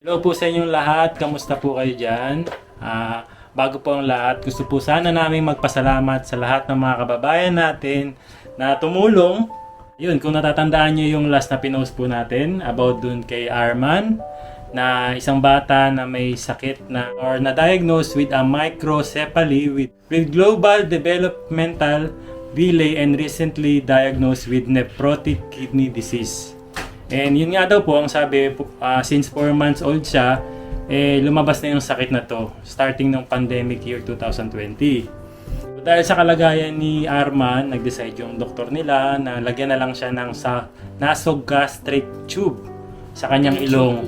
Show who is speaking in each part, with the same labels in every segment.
Speaker 1: Hello po sa inyong lahat. Kamusta po kayo dyan? Bago po ang lahat, gusto po sana namin magpasalamat sa lahat ng mga kababayan natin na tumulong. Yun, kung natatandaan nyo yung last na pinost po natin about dun kay Arman, na isang bata na may sakit na or na-diagnose with a microcephaly with global developmental delay and recently diagnosed with nephrotic kidney disease. And yun nga daw po, ang sabi, since 4 months old siya, lumabas na yung sakit na to starting ng pandemic year 2020. So, dahil sa kalagayan ni Arman, nag-decide yung doktor nila na lagyan na lang siya ng nasogastric tube sa kanyang ilong.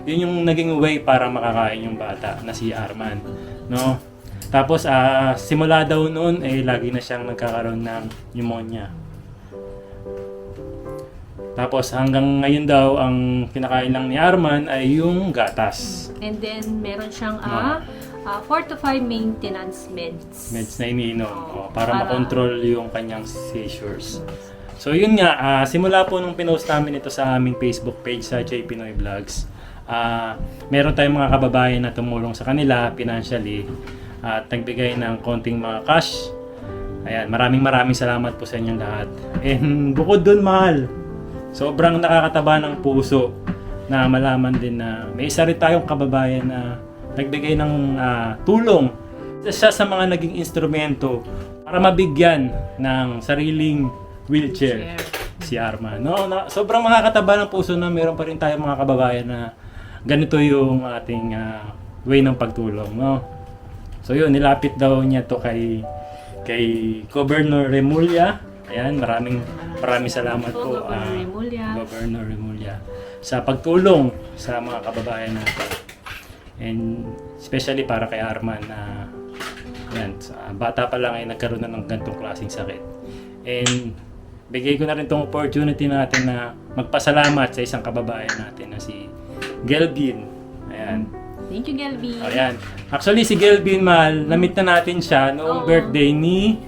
Speaker 1: Yun yung naging way para makakain yung bata na si Arman. No? Tapos, simula daw noon, lagi na siyang nagkakaroon ng pneumonia. Tapos hanggang ngayon daw, ang kinakain lang ni Arman ay yung gatas.
Speaker 2: And then, meron siyang 4 to 5 maintenance meds.
Speaker 1: Meds na iniinom para makontrol yung kanyang seizures. So yun nga, simula po nung pinost namin ito sa aming Facebook page sa J Pinoy Vlogs, meron tayong mga kababayan na tumulong sa kanila financially at nagbigay ng konting mga cash. Ayan, maraming salamat po sa inyong lahat. And bukod dun, mahal, sobrang nakakataba ng puso na malaman din na may isa rin tayong kababayan na nagbigay ng tulong sa mga naging instrumento para mabigyan ng sariling wheelchair si Arman. No, sobrang makakataba ng puso na meron pa rin tayong mga kababayan na ganito yung ating way ng pagtulong. No? So yun, nilapit daw niya to kay Governor Remulla. Ayan, maraming salamat po, Governor Remulla, sa pagtulong sa mga kababayan natin. And especially para kay Arman na bata pa lang ay nagkaroon na ng ganitong klaseng sakit. And bigay ko na rin tong opportunity natin na magpasalamat sa isang kababayan natin na si Gelbin. Ayan.
Speaker 2: Thank you, Gelbin.
Speaker 1: Ayan. Actually, si Gelbin, mahal, na-meet na natin siya noong birthday ni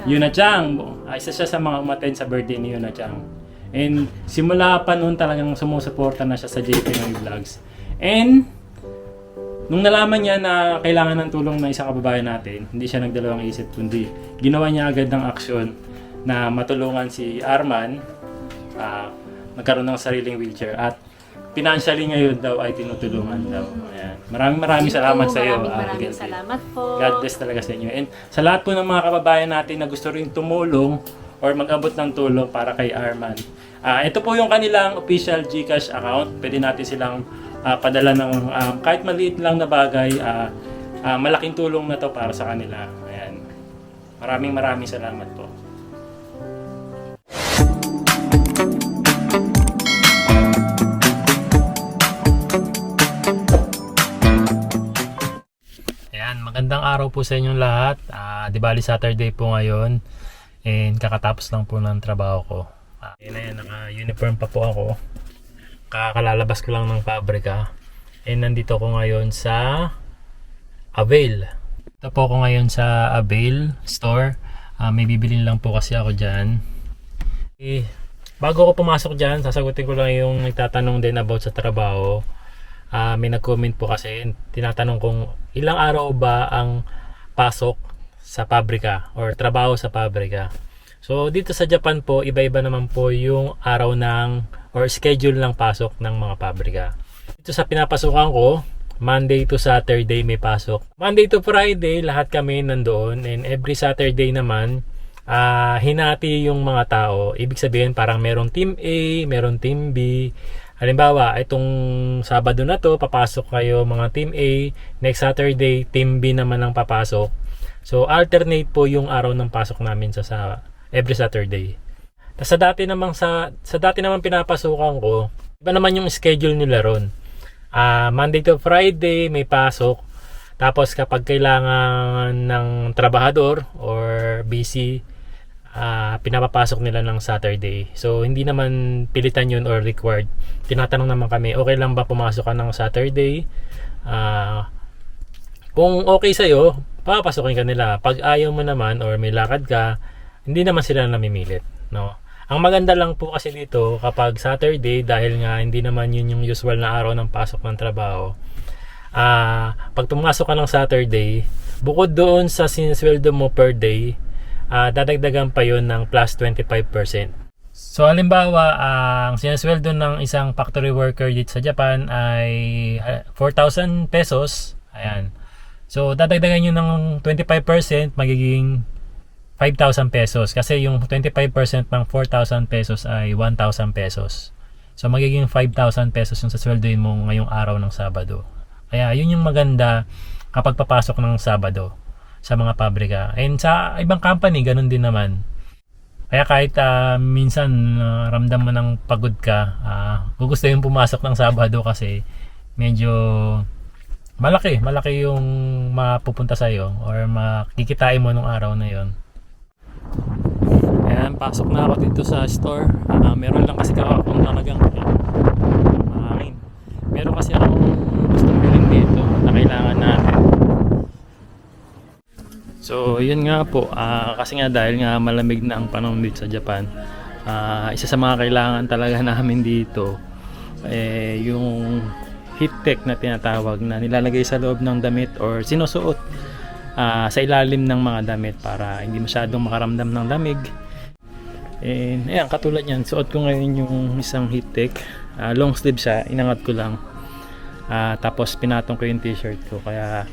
Speaker 1: Yuna Chang. Isa siya sa mga umattend sa birthday ni Yuna Chang. And simula pa noon talagang sumusuporta na siya sa JP ng Vlogs. And nung nalaman niya na kailangan ng tulong ng isang kababayan natin, hindi siya nagdalawang isip kundi ginawa niya agad ng aksyon na matulungan si Arman nagkaroon ng sariling wheelchair at financially ngayon daw ay tinutulungan daw. Ayan. Maraming salamat sa iyo.
Speaker 2: Maraming salamat po.
Speaker 1: God bless talaga sa inyo. And sa lahat po ng mga kababayan natin na gusto rin tumulong or mag-abot ng tulong para kay Arman. Ito po yung kanilang official GCash account. Pwede natin silang padala ng kahit maliit lang na bagay. Malaking tulong na to para sa kanila. Ayan. Maraming salamat po. Magandang araw po sa inyong lahat. Di bali Saturday po ngayon and kakatapos lang po ng trabaho ko. Naka-uniform pa po ako. Kakalalabas ko lang ng pabrika. And nandito ko ngayon sa Avail. Ito po ako ngayon sa Avail store. May bibilin lang po kasi ako dyan. Bago ko pumasok dyan, sasagutin ko lang yung nagtatanong din about sa trabaho. May nag-comment po kasi tinatanong kung ilang araw ba ang pasok sa pabrika or trabaho sa pabrika. So dito sa Japan po, iba-iba naman po yung araw ng or schedule ng pasok ng mga pabrika. Dito sa pinapasukan ko, Monday to Saturday may pasok. Monday to Friday, lahat kami nandoon, and every Saturday naman, hinati yung mga tao. Ibig sabihin parang merong team A, merong team B. Halimbawa, itong Sabado na to, papasok kayo mga Team A. Next Saturday, Team B naman ang papasok. So, alternate po yung araw ng pasok namin sa every Saturday. Sa dati namang pinapasukan ko, iba naman yung schedule nila ron. Monday to Friday, may pasok. Tapos kapag kailangan ng trabahador or busy, pinapapasok nila ng Saturday. So hindi naman pilitan yun or required. Tinatanong naman kami, okay lang ba pumasok ka ng Saturday? Kung okay sa'yo, papasukin ka nila. Pag ayaw mo naman or may lakad ka, hindi naman sila namimilit. No? Ang maganda lang po kasi dito kapag Saturday, dahil nga hindi naman yun yung usual na araw ng pasok ng trabaho, pag pumasok ka ng Saturday, bukod doon sa sinisweldo mo per day, dadagdagan pa yun ng plus 25%. So halimbawa, ang sinisweldo ng isang factory worker dito sa Japan ay 4,000 pesos. Ayan. So dadagdagan nyo ng 25%, magiging 5,000 pesos. Kasi yung 25% ng 4,000 pesos ay 1,000 pesos. So magiging 5,000 pesos yung sasweldoin mo ngayong araw ng Sabado. Kaya yun yung maganda kapag papasok ng Sabado sa mga pabrika. And sa ibang company, ganun din naman. Kaya kahit minsan ramdam mo ng pagod ka, gugustuhin pumasok ng Sabado kasi medyo malaki yung mapupunta sa'yo or makikitain mo nung araw na yon. Ayan, pasok na ako dito sa store. Meron lang kasi akong talagang mahangin. Meron kasi akong gustong bilhin dito na kailangan natin. So yun nga po, kasi nga dahil nga malamig na ang panahon dito sa Japan, isa sa mga kailangan talaga namin dito yung heat tech na tinatawag, na nilalagay sa loob ng damit or sinusuot sa ilalim ng mga damit para hindi masyadong makaramdam ng lamig. And ayan, katulad yan, suot ko ngayon yung isang heat tech, long sleeve siya, inangat ko lang, tapos pinatong ko yung t-shirt ko kaya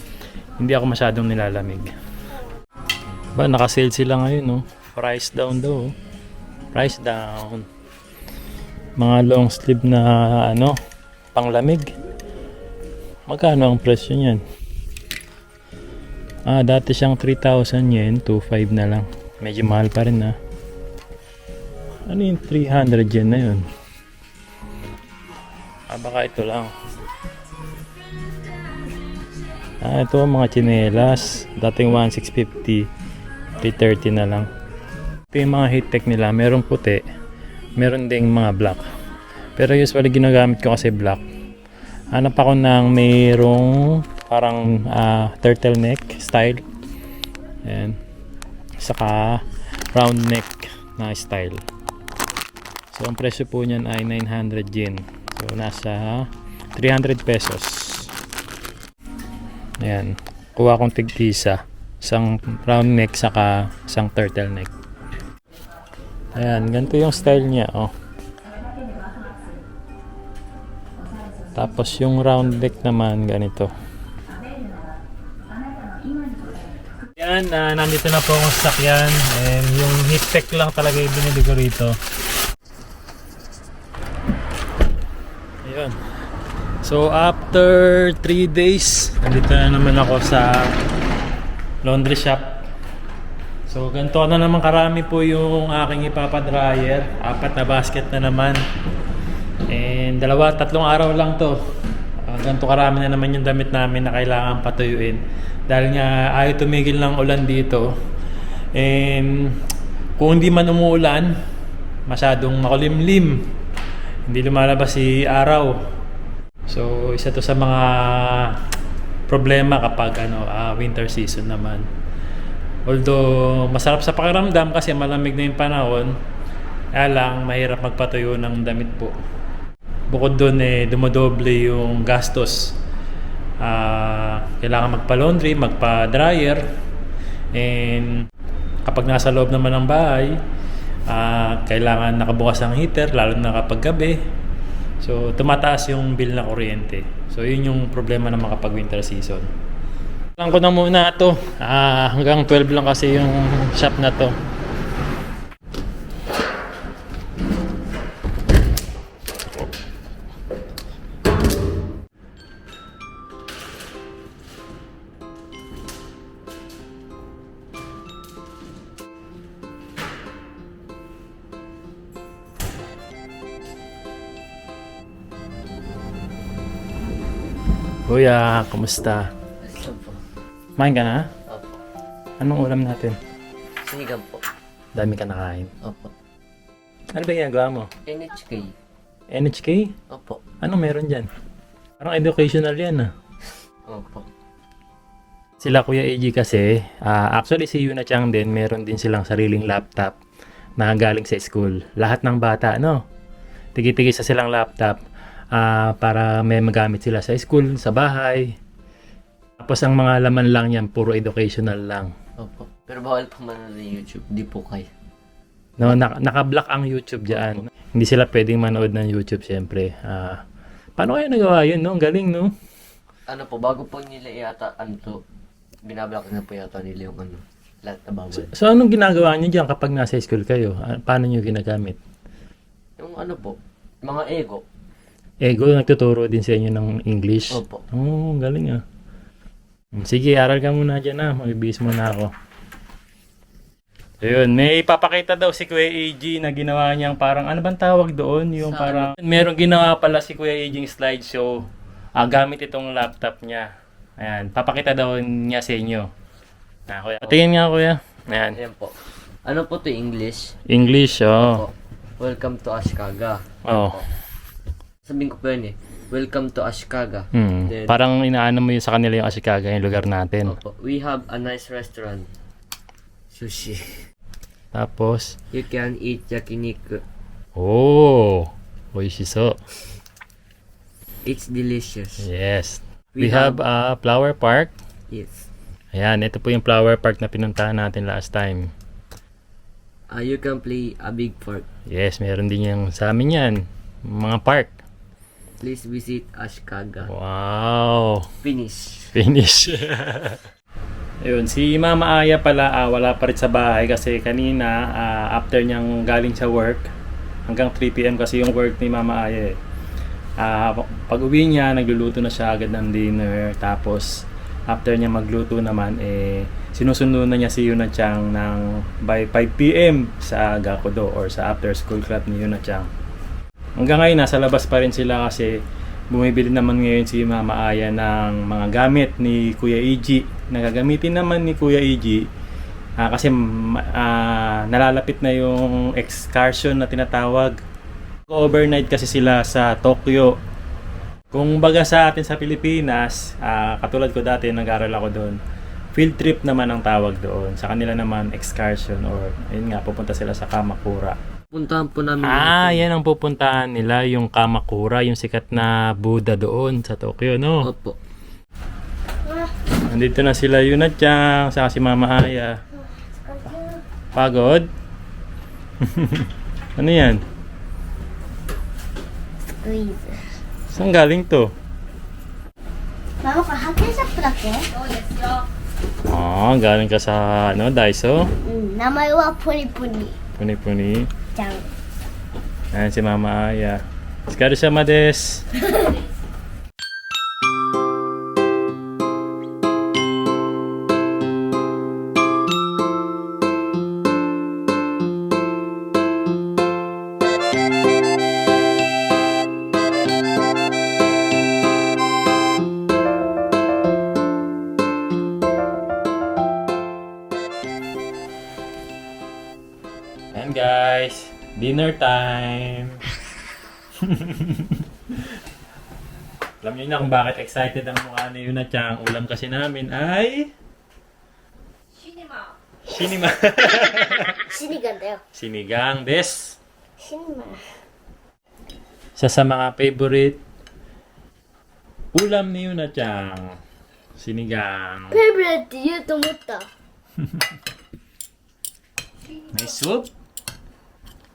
Speaker 1: hindi ako masyadong nilalamig. Naka-sale sila ngayon, no? Price down daw. Price down. Mga long sleeve na panglamig. Magkano ang presyo niyan? Dati siyang 3,000 yen, 2,500 na lang. Medyo mahal pa rin, Ano yung 300 yen na yun? Baka ito lang. Ito mga tsinelas. Dating 1,650. 330 na lang. Ito yung mga heat tech nila. Merong puti. Meron ding mga black. Pero usually ginagamit ko kasi black. Hanap ako ng mayroong parang turtleneck style. Ayan. Saka round neck na style. So ang presyo po niyan ay 900 yen. So nasa 300 pesos. Ayan. Kuha kong tig-isa. Isang round neck saka isang turtleneck. Ayan, ganito yung style niya, Tapos yung round neck naman ganito. Yan, nandito na po akong sasakyan. And yung heat tech lang talaga yung binili ko rito. Ayun. So after 3 days, nandito na naman ako sa laundry shop. So ganito na naman karami po yung aking ipapadryer. 4 na basket na naman. And 2-3 araw lang to. Ganito karami na naman yung damit namin na kailangan patuyuin. Dahil nga ayaw tumigil ng ulan dito. And kung hindi man umuulan, masyadong makulimlim. Hindi lumalabas si araw. So isa to sa mga problema kapag winter season naman. Although masarap sa pakiramdam kasi malamig na yung panahon, kaya lang mahirap magpatuyo ng damit po. Bukod doon dumodoble yung gastos. Kailangan magpa-laundry, magpa-dryer, and kapag nasa loob naman ng bahay, kailangan nakabukas ang heater lalo na kapag gabi. So tumataas yung bill na kuryente. So yun yung problema ng mga kapag winter season. Lang ko na muna ito. Hanggang 12 lang kasi yung shop na to. Kuya, kumusta?
Speaker 3: Opo.
Speaker 1: Kumain ka na?
Speaker 3: Opo.
Speaker 1: Anong ulam natin?
Speaker 3: Sinigang po.
Speaker 1: Dami ka nakain.
Speaker 3: Opo.
Speaker 1: Ano ba ginagawa mo?
Speaker 3: NHK.
Speaker 1: NHK?
Speaker 3: Opo.
Speaker 1: Anong meron dyan? Parang educational yan
Speaker 3: Opo.
Speaker 1: Sila Kuya AG kasi, actually si Yuna Chang din, meron din silang sariling laptop na galing sa school. Lahat ng bata, no? Tigi-tigi sa silang laptop para may magamit sila sa school, sa bahay. Tapos ang mga laman lang yan, puro educational lang.
Speaker 3: Opo. Pero bawal pa manood ng YouTube. Di po kayo.
Speaker 1: No, naka-block ang YouTube diyan. Hindi sila pwedeng manood ng YouTube syempre. Paano kaya nagawa yun, no? Ang galing, no?
Speaker 3: Ano po, bago po nila yata, binablock na po yata nila yung lahat na bawal.
Speaker 1: So, anong ginagawa niyo diyan kapag nasa school kayo? Paano niyo ginagamit?
Speaker 3: Yung ano po, mga ego.
Speaker 1: Ego, nagtuturo din sa inyo ng English?
Speaker 3: Opo.
Speaker 1: Oh, galing Sige, aral ka muna dyan Magbibihis muna ako. Ayun, may ipapakita daw si Kuya AG na ginawa niyang parang, ano bang tawag doon? Yung
Speaker 3: Sa
Speaker 1: parang, merong ginawa pala si Kuya AG yung slideshow. Gamit itong laptop niya. Ayan, papakita daw niya sa inyo. Kuya. Patingin nga, Kuya. Ayan.
Speaker 3: Ayan po. Ano po to English?
Speaker 1: English,
Speaker 3: Opo. Welcome to Ashkaga.
Speaker 1: Oh.
Speaker 3: Sabihin ko po yun Welcome to Ashkaga. Then,
Speaker 1: Parang inaano mo yun sa kanila yung Ashikaga, yung lugar natin.
Speaker 3: Opo. We have a nice restaurant. Sushi.
Speaker 1: Tapos,
Speaker 3: You can eat yakiniku.
Speaker 1: oh, oishiso.
Speaker 3: It's delicious.
Speaker 1: Yes.
Speaker 3: We
Speaker 1: We have a flower park.
Speaker 3: Yes.
Speaker 1: Ayan, ito po yung flower park na pinuntahan natin last time.
Speaker 3: You can play a big park.
Speaker 1: Yes, meron din yung sa amin yan. Mga park.
Speaker 3: Please visit Ashkaga.
Speaker 1: Wow.
Speaker 3: Finish.
Speaker 1: Finish. Ayun, si Mama Aya pala wala pa rin sa bahay kasi kanina after niyang galing sa work hanggang 3 PM kasi yung work ni Mama Aya pag uwi niya, nagluluto na siya agad ng dinner. Tapos after niya magluto naman sinusundo na niya si Yuna Chang ng by 5 PM sa Gakudo or sa after school club ni Yuna Chang. Hanggang ngayon nasa labas pa rin sila kasi bumibili naman ngayon si Mama Aya ng mga gamit ni Kuya Iji. Nagagamitin naman ni Kuya Iji kasi nalalapit na yung excursion na tinatawag. Overnight kasi sila sa Tokyo. Kung baga sa atin sa Pilipinas, katulad ko dati nag-aral ako doon. Field trip naman ang tawag doon. Sa kanila naman excursion or ayun nga pupunta sila sa Kamakura.
Speaker 3: Puntahan po namin.
Speaker 1: Yan ang pupuntahan nila, yung Kamakura, yung sikat na Buddha doon sa Tokyo, no?
Speaker 3: Opo.
Speaker 1: Nandito na sila Yuna Chang, saka si Mama Aya. Pagod? Ano yan?
Speaker 4: Squeeze.
Speaker 1: Saan galing to?
Speaker 4: Mama, kahapon sa plake?
Speaker 2: Oh, yes, yo.
Speaker 1: Galing ka sa Daiso?
Speaker 4: Namae wa puni-puni.
Speaker 1: Puni-puni.
Speaker 4: Chan.
Speaker 1: Ayan si Mama Aya. Tsukaresama desu. Ayan guys, dinner time. Alam niyo na kung bakit excited ang mukha ni Yuna Chang. Ulam kasi namin ay
Speaker 2: Shinima.
Speaker 1: Shinima.
Speaker 4: Sinigang dayo.
Speaker 1: Sinigang des.
Speaker 4: Shinima.
Speaker 1: Isa sa mga favorite ulam ni Yuna Chang. Sinigang.
Speaker 4: Favorite って言うと思った。
Speaker 1: May soup.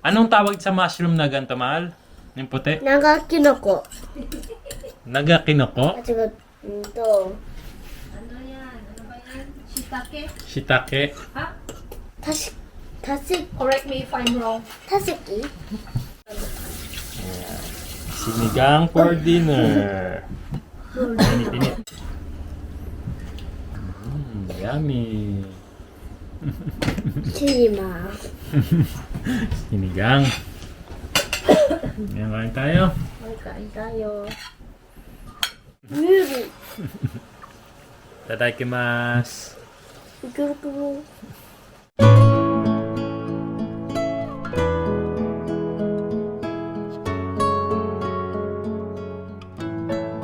Speaker 1: Anong tawag sa mushroom na ganito, Mahal? Yung puti?
Speaker 4: 長キノコ。
Speaker 1: Nagakinoko?
Speaker 4: 違う。
Speaker 2: Ano yan? Ano ba yan? Shiitake?
Speaker 1: Shiitake?
Speaker 2: Ha?
Speaker 4: たせ
Speaker 2: Correct me if I'm wrong.
Speaker 4: たせき
Speaker 1: Sinigang for dinner. Init-init. Yummy.
Speaker 4: シニマ。
Speaker 1: Sinigang. Ngayon kain tayo.
Speaker 4: なんかいたよ。ムール。
Speaker 1: Tadakimasu.
Speaker 4: くるくる。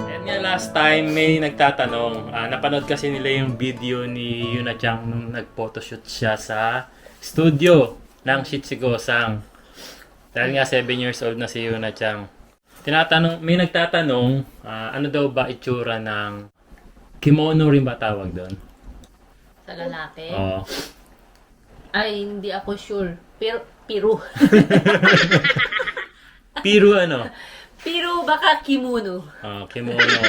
Speaker 1: Ayan nga, last time may nagtatanong. Napanood kasi nila yung video ni Yuna Chang nung nag-photoshoot siya sa studio. ng Shih Gosang. Dahil nga 7 years old na si Yuna Chang. May nagtatanong, ano daw ba itsura ng kimono rin ba tawag doon?
Speaker 5: Sa lalaki?
Speaker 1: Oo.
Speaker 5: Ay, hindi ako sure. Pero, Piru.
Speaker 1: Pero ano?
Speaker 5: Piru, baka kimono.
Speaker 1: Kimono.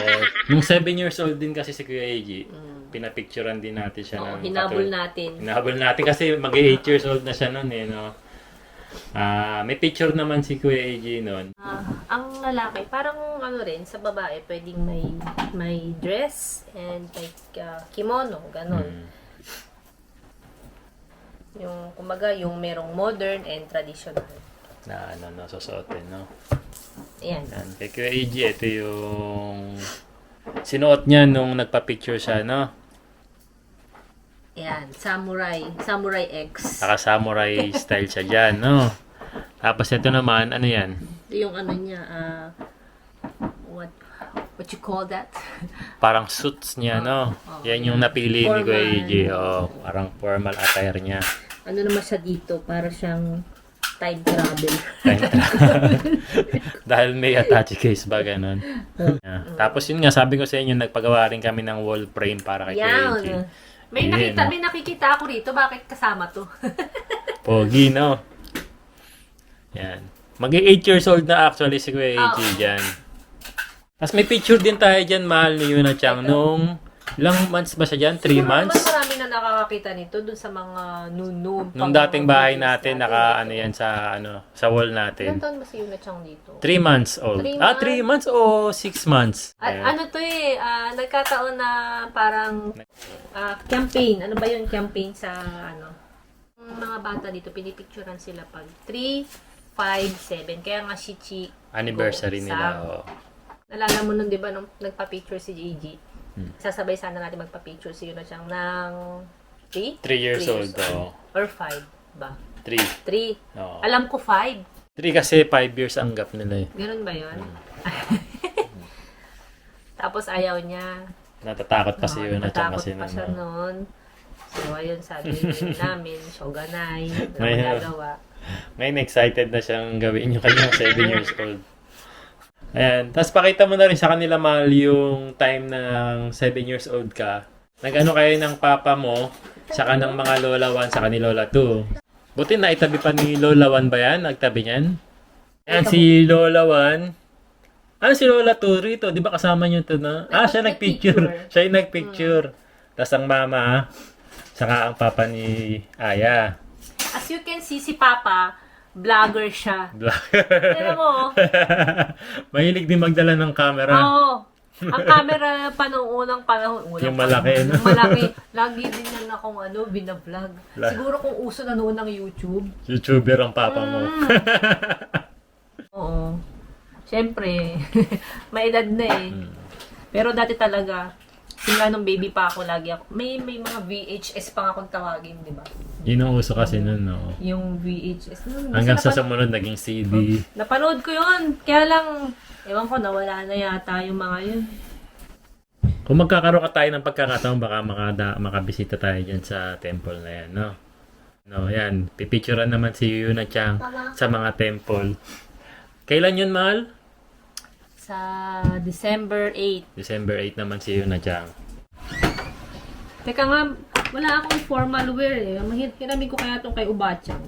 Speaker 1: Nung 7 years old din kasi si Kuya Eiji, pinapicturean din natin siya
Speaker 5: Oo,
Speaker 1: ng
Speaker 5: hinabol natin.
Speaker 1: Hinabol natin kasi mag-8 years old na siya noon eh, no? May picture naman si Kuya Eiji noon.
Speaker 5: Ang lalaki, parang ano rin, sa babae, pwedeng may dress and may kimono, ganon. Yung, kumbaga, yung merong modern and traditional.
Speaker 1: Na susuotin, no?
Speaker 5: Ayan.
Speaker 1: Yan. Kay Kuya Eiji, ito yung sinuot niya nung nagpa-picture siya, no?
Speaker 5: Ayan, Samurai X.
Speaker 1: Naka-samurai style siya dyan, no? Tapos ito naman, ano yan?
Speaker 5: Ito yung ano niya, what you call that?
Speaker 1: Parang suits niya, no? Yan yung napili ni Kuya
Speaker 5: Formal.
Speaker 1: Eiji. Parang formal attire niya.
Speaker 5: Ano naman siya dito? Para siyang time travel.
Speaker 1: Dahil may attache case ba, ganun. Yeah. Tapos yun nga, sabi ko sa inyo, nagpagawa rin kami ng wall frame para kay Kuya Eiji.
Speaker 5: Yan. May nakikita ako rito. Bakit kasama to?
Speaker 1: Pogi, no? Yan. Mag-8 years old na actually si Kuya Eiji dyan. Tapos may picture din tayo dyan, mahal ni Yuna Chang, nung ilang months ba siya dyan? 3
Speaker 5: Siguro
Speaker 1: months?
Speaker 5: naman marami na nakakakita nito dun sa mga nunum.
Speaker 1: Nung dating bahay natin, yan sa wall
Speaker 5: Ilan
Speaker 1: natin.
Speaker 5: taon ba si Yuna Chang dito?
Speaker 1: 3 months old.
Speaker 5: 3
Speaker 1: 3 months o 6 months?
Speaker 5: At ano to nagkataon na parang campaign. Ano ba yung campaign sa yung mga bata dito, pinipicturean sila pag 3, 5, 7. Kaya nga Shichi
Speaker 1: Anniversary nila. Oh.
Speaker 5: Nalala mo nun, di ba, nung nagpa-picture si Gigi, sasabay sana natin magpa-picture si Yuna Chang ng 3?
Speaker 1: 3 years old. Oh.
Speaker 5: Or 5 ba?
Speaker 1: 3.
Speaker 5: 3.
Speaker 1: Oo.
Speaker 5: Alam ko 5.
Speaker 1: 3 kasi 5 years ang gap nila eh.
Speaker 5: Ganun ba yun? Tapos ayaw niya.
Speaker 1: Natatakot pa si Yuna Chang kasi
Speaker 5: pa siya
Speaker 1: nun.
Speaker 5: noon. So, ayun, sabi namin, shoganay,
Speaker 1: May-
Speaker 5: magagawa.
Speaker 1: Ngayon excited na siyang gawin yung kanyang 7 years old. Ayan. Tapos pakita mo na rin sa kanila, mahal, yung time ng 7 years old ka. Nag-ano kayo ng papa mo, saka ng mga lola 1, saka ni lola 2. Buti na itabi pa ni lola 1 ba yan? Nagtabi niyan? Ayan, si lola 1. Ano si lola 2 rito? Di ba kasama niyo ito na? Siya nagpicture. Siya yung nagpicture. Tapos ang mama, saka ang papa ni Aya.
Speaker 5: As you can see, si Papa, vlogger siya. Tignan mo.
Speaker 1: Mahilig din magdala ng camera.
Speaker 5: Oo. Ang camera pa noong unang panahon.
Speaker 1: Yung malaki, no?
Speaker 5: Yung malaki. Lagi din yan akong binablog. Siguro kung uso na noon ng YouTube.
Speaker 1: YouTuber ang papa mo.
Speaker 5: Oo. Siyempre, may edad na eh. Pero dati talaga, simula nung baby pa ako, lagi ako, may mga VHS pa nga akong tawagin, di ba?
Speaker 1: Yun ang uso kasi nun, no?
Speaker 5: Yung VHS.
Speaker 1: Hanggang sa sumunod, naging CD.
Speaker 5: Napanood ko yun. Kaya lang, ewan ko, nawala na yata yung mga yun.
Speaker 1: Kung magkakaroon ka tayo ng pagkakataon, baka makabisita tayo dyan sa temple na yan, no? No, yan. Pipicturean naman si Yuna Chang sa mga temple. Kailan yun, mahal?
Speaker 5: Sa December 8.
Speaker 1: December 8 naman si Yuna Chang.
Speaker 5: Teka nga, wala akong formal wear eh. Hiramin ko kaya itong kay Ubachang.